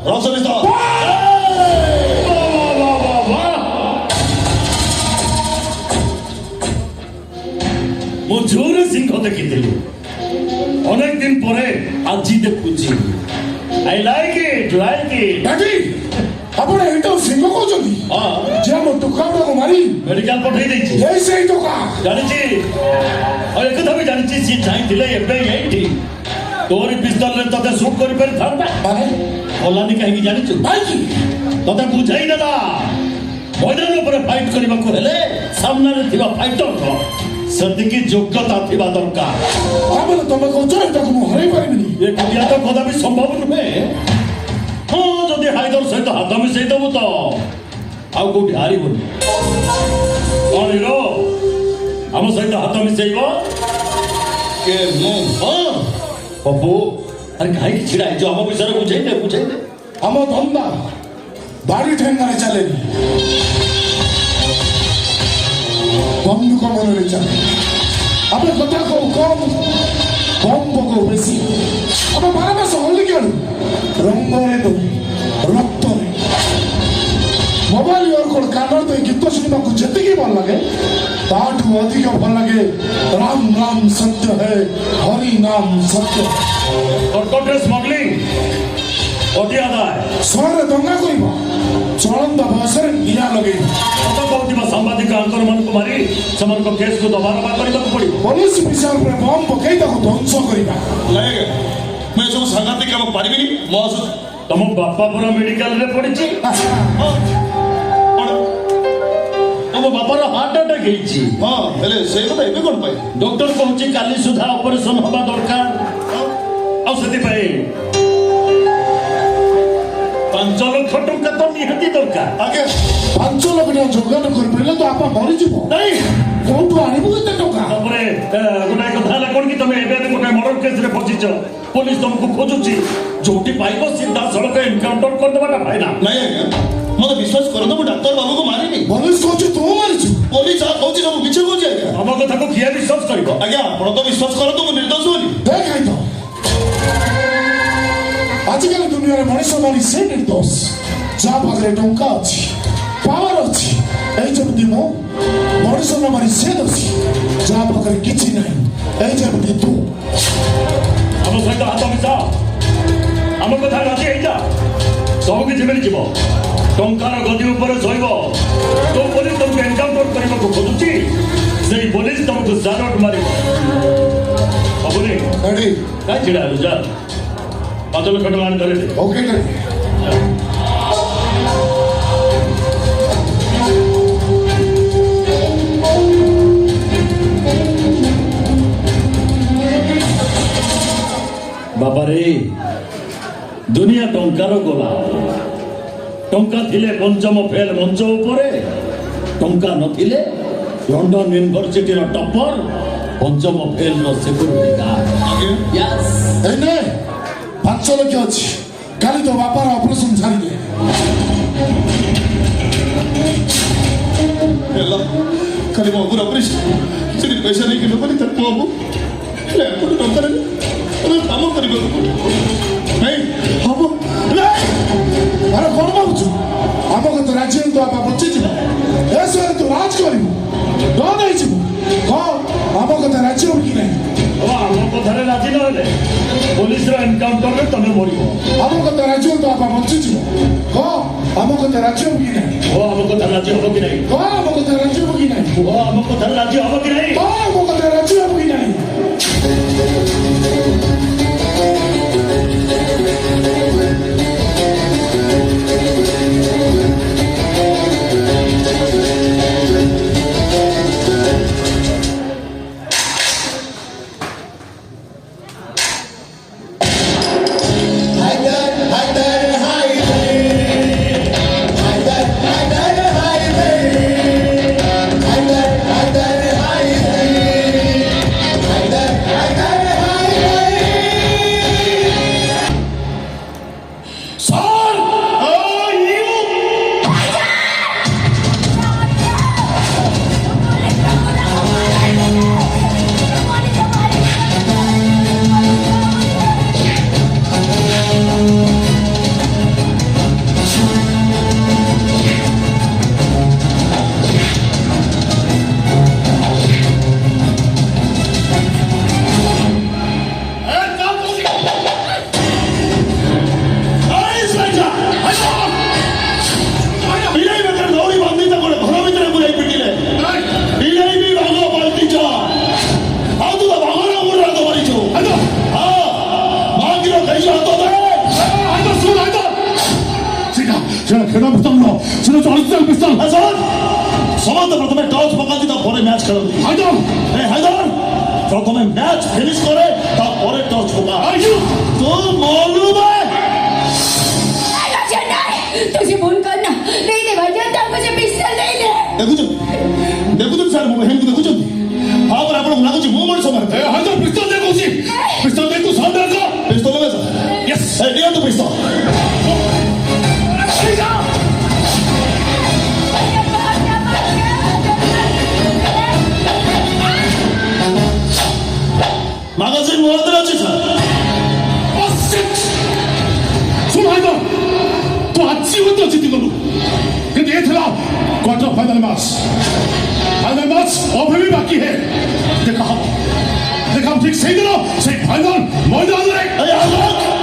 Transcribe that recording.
ରସମିସ୍ତ ମୁଁ ଜୋରେ ସିଂହ ଦେଖିଥିଲି ଅନେକ ଦିନ ପରେ ଆଜି ଦେଖୁଛି ଆଇ ଲାଇକ୍ ଇଟ୍ ଡାଡି ଆପଣ ଏଇଟା ସିଂହ କହୁଛନ୍ତି ଯେ ଆମ ଟୋକାଟାକୁ ମାରି ମେଡିକାଲ ପଠେଇ ଦେଇଛି ଏଇ ସେଇ ଟୋକା ଜାଣିଛି ଆଉ ଏକଥା ବି ଜାଣିଛି ସିଏ ଚାହିଁଥିଲେ ଏବେ ଏଇଠି ତୋରି ପିସ୍ତଲରେ ତତେ ସୁଟ୍ କରିପାରିଥାନ୍ତା ମାନେ ଗଲାନି କାହିଁକି ଜାଣିଛୁ କାହିଁକି ତତେ ବୁଝାଇ ଦେଲା ମଇଦାନ ଉପରେ ଫାଇଟ୍ କରିବାକୁ ହେଲେ ସାମ୍ନାରେ ଥିବା ଫାଇଟରର ସେତିକି ଯୋଗ୍ୟତା ଥିବା ଦରକାର ତାମାନେ ତମେ କହୁଛ ଏଟାକୁ ମୁଁ ହରେଇ ପାରିବିନି ଏ କରିବା ତ କଦାପି ସମ୍ଭବ ନୁହେଁ ହଁ ଯଦି ହାଇଦର ସହିତ ହାତ ମିଶେଇ ଦେବୁ ତ ଆଉ କୋଉଠି ହାରିବୁନି କଣ ହିରୋ ଆମ ସହିତ ହାତ ମିଶେଇବ କେ ମୁଁ ପପୁ ଆରେ କାହିଁକି ଛିଡା ହେଇଛ ଆମ ବିଷୟରେ ବୁଝେଇ ଦେ ଆମ ଧନ୍ଦା ବାଡି ଠେଙ୍ଗାରେ ଚାଲେନି ବନ୍ଧୁକ ମନରେ ଚାଲେ ଆମେ କଥା କହୁ କମ ବମ୍ ପକଉ ବେଶୀ ଆମେ ବାରମାସ ହୋଲି ଖେଳୁ ରଙ୍ଗରେ ଦଉ ରକ୍ତରେ ମୋବାଇଲ ଇୟରକୋଡ କାନରେ ଦେଇ ଗୀତ ଶୁଣିବାକୁ ଯେତିକି ଭଲ ଲାଗେ ତାଠୁ ଅଧିକ ଭଲ ଲାଗେ ରାମ ରାମ ସତ୍ୟ ହେ ହରି ନାମ ସତ୍ୟ କର୍କଟରେ ସ୍ମଗଲିଂ ଅଧିକ ଆଦାୟ ସହରରେ ଦଙ୍ଗା କରିବା ଚଳନ୍ତା ବୟସରେ ନିଆଁ ଲଗେଇ ସତ କହୁଥିବା ସାମ୍ବାଦିକ ଆଙ୍କର ମାନଙ୍କୁ ମାରି ସେମାନଙ୍କ କେସ୍କୁ ଦବାରବା କରିବାକୁ ପଡିବ ପୋଲିସ ବିଷୟ ଉପରେ ବମ୍ ପକେଇ ତାକୁ ଧ୍ୱଂସ କରିବା ନାଇଁ ମୁଁ ଏସବୁ ସାଂଘାତିକ କାମ ପାରିବିନି ମୋ ତମ ବାପା ପୁରା ମେଡିକାଲରେ ପଡିଛି ତମ ବାପାର ହାର୍ଟ ଆଟାକ୍ ହେଇଛି ହଁ ହେଲେ ସେଇ କଥା ଏବେ କଣ ପାଇଁ ଡକ୍ଟର କହୁଛି କାଲି ସୁଦ୍ଧା ଅପରେସନ ହବା ଦରକାର ଆଉ ସେଥିପାଇଁ 5 ଲକ୍ଷ ଟଙ୍କା ତ ନିହାତି ଦରକାର ଆଜ୍ଞା 5 ଲକ୍ଷ ଟଙ୍କା ଯୋଗାଣ କରିପାରିଲେ ତ ଆପଣ ମରିଯିବ ନାଇଁ କୋଉଠୁ ଆଣିବୁ କେତେ ଟଙ୍କା ତାପରେ ଗୋଟାଏ କଥା ହେଲା କଣ କି ତମେ ଏବେ ଗୋଟେ ମର୍ଡର କେସରେ ଫସିଛ ପୋଲିସ ତମକୁ ଖୋଜୁଛି ଯୋଉଠି ପାଇବ ସିଧାସଳଖ ଏନକାଉଣ୍ଟର କରିଦେବାଟା ଭାଇନା ନାଇଁ ଆଜ୍ଞା ମତେ ବିଶ୍ୱାସ କରନ୍ତୁ ମୁଁ ଡାକ୍ତର ବାବୁକୁ ମାରିନି ପୋଲିସ କହୁଛି ତୁ ମାରିଛୁ ପୋଲିସ ଯାହା କହୁଛି ସବୁ ମିଛ କହୁଛି ଆଜ୍ଞା ଆମ କଥାକୁ କିଏ ବିଶ୍ୱାସ କରିବ ଆଜ୍ଞା ଆପଣ ତ ବିଶ୍ୱାସ କରନ୍ତୁ ମୁଁ ନିର୍ଦ୍ଦୋଷ ବୋଲି ଦେଖ ତ ଆଜିକାଲି ଦୁନିଆରେ ମଣିଷ ମାରି ସେ ନିର୍ଦ୍ଦୋଷ ଯାହା ପାଖରେ ଟଙ୍କା ଅଛି ପାୱାର ଅଛି ଏଇ ଯେମିତି ମୁଁ ମଣିଷ ନ ମାରି ସେ ଦୋଷୀ ଯାହା ପାଖରେ କିଛି ନାହିଁ ଏଇ ଯେମିତି ତୁ ଆମ ସହିତ ହାତ ମିଶା ଆମ କଥା ରାଜି ହେଇଯା ସବୁ କିଛି ମିଳିଯିବ ଟଙ୍କାର ଗଦି ଉପରେ ଶୋଇବ ଯୋଉ ପୋଲିସ ତମକୁ ଏନକାଉଣ୍ଟର କରିବାକୁ ଖୋଜୁଛି ସେଇ ପୋଲିସ ତମକୁ ସାଲଟ ମାରିବ ହବୁନି ରେଡି କାହିଁ ଛିଡା ହେଲୁ ଯା 5 ଲକ୍ଷ ଟଙ୍କା ଆଣି ଧରିଲେ ଓକେ ବାବାରେ ଦୁନିଆ ଟଙ୍କାର ଗୋଲା ଟଙ୍କା ଥିଲେ ପଞ୍ଚମ ଫେଲ ମଞ୍ଚ ଉପରେ ଟଙ୍କା ନଥିଲେ ଲଣ୍ଡନ ୟୁନିଭର୍ସିଟିର ଟପର ପଞ୍ଚମ ଫେଲର ସିକ୍ୟୁରିଟି ଗାର୍ଡ ଏଇନେ 5 ଲକ୍ଷ ଅଛି କାଲି ତୋ ବାପାର ଅପରେସନ ଛାଡ଼ିଦେ ହେଲା ଖାଲି ମୋ ବାବୁର ଅପରେସନ ସେଠି ପଇସା ନେଇକି ନେବନି ତାର ମୋ ବାବୁ ହେଲେ ଆପଣ ଟଙ୍କାରେ ତମେ କାମ କରିବାକୁ ନାଇଁ ହବ ଆରେ କଣ ଭାବୁଛୁ ଆମ କଥା ରାଜି ତୋ ବାପା ବଞ୍ଚିଯିବ ଏ ସମୟରେ ତୁ ରାଜ କରିବୁ ଡନ୍ ହେଇଯିବୁ କଣ ଆମ କଥା ରାଜି ହବୁ କି ନାହିଁ ଆମ କଥାରେ ରାଜି ନହେଲେ ପୋଲିସର ଏନକାଉଣ୍ଟରରେ ତମେ ମରିବ ଆମ କଥା ରାଜି ତୋ ବାପା ବଞ୍ଚିଯିବ କଣ ଆମ କଥା ରାଜି ହବୁ କି ନାହିଁ ଓ ଆମ କଥା ରାଜି ହବ କି ନାହିଁ କଣ ଆମ କଥା ରାଜି ହବୁ କି ନାହିଁ ଓ ଆମ କଥାରେ ରାଜି ହବ କି ନାହିଁ କଣ ଆମ କଥା ରାଜି ହବୁ କି ନାହିଁ সেনাপ্রধানরা সেটা তো আলোচনা পিস্তল সমান্ত প্রথমে টস পকান দি তারপরে ম্যাচ খেলো হায়দার হায়দার প্রথমে ম্যাচ ফিনিশ করে তারপরে টস পকা তো मालूम है तुझे भूल करना नहीं दे भाई जानता मुझे पिस्टल नहीं दे ଦେଖୁଛନ୍ତି ସାର୍ ମୋ ହେଣ୍ଡକୁ ଦେଖୁଛନ୍ତି ତାପରେ ଆପଣଙ୍କୁ ଲାଗୁଛି ମୁଁ ମଣିଷ ମାରେ ହାଇଦର ପିସ୍ତଲ ଦେ କହୁଛି ପିସ୍ତଲ ଦେ ତୁ ସାମ୍ନା କର ପିସ୍ତଲ ନେବେ ସାର୍ ୟେସ୍ ନିଅନ୍ତୁ ପିସ୍ତଲ magazine मोहतर ଅଛି ସାର୍ ଶୁଣ ହାଇଦର ତୁ ଆଜି ମଧ୍ୟ ଜିତିଗଲୁ କିନ୍ତୁ ଏ ଥିଲା କ୍ୱାର୍ଟର ଫାଇନାଲ ମ୍ୟାଚ अभी भी बाकी है देखा हम ठीक सही दिनों सही फाइनल मैदान में